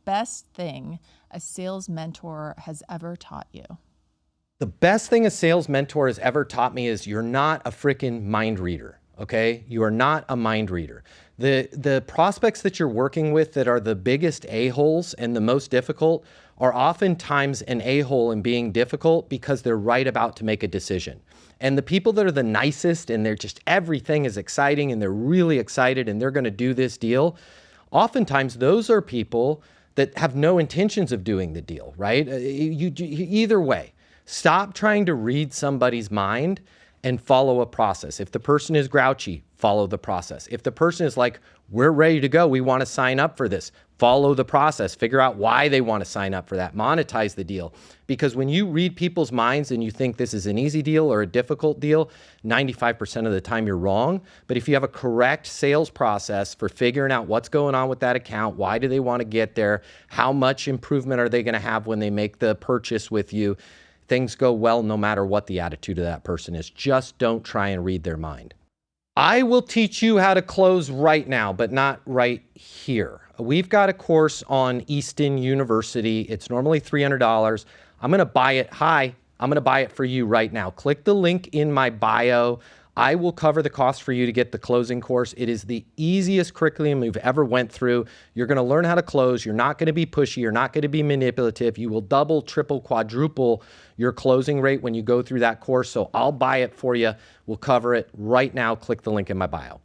best thing a sales mentor has ever taught you? The best thing a sales mentor has ever taught me is you're not a freaking mind reader, okay? You are not a mind reader. The prospects that you're working with that are the biggest a-holes and the most difficult are oftentimes an a-hole in being difficult because they're right about to make a decision. And the people that are the nicest and they're just everything is exciting and they're really excited and they're going to do this deal, oftentimes those are people that have no intentions of doing the deal, right? Either way, stop trying to read somebody's mind and follow a process. If the person is grouchy, follow the process. If the person is like, we're ready to go, we want to sign up for this, follow the process. Figure out why they want to sign up for that. Monetize the deal. Because when you read people's minds and you think this is an easy deal or a difficult deal, 95% of the time you're wrong. But if you have a correct sales process for figuring out what's going on with that account, why do they want to get there, how much improvement are they going to have when they make the purchase with you, things go well no matter what the attitude of that person is. Just don't try and read their mind. I will teach you how to close right now, but not right here. We've got a course on Easton University. It's normally $300. I'm going to buy it. I'm going to buy it for you right now. Click the link in my bio. I will cover the cost for you to get the closing course. It is the easiest curriculum we've ever went through. You're going to learn how to close. You're not going to be pushy. You're not going to be manipulative. You will double, triple, quadruple your closing rate when you go through that course. So I'll buy it for you. We'll cover it right now. Click the link in my bio.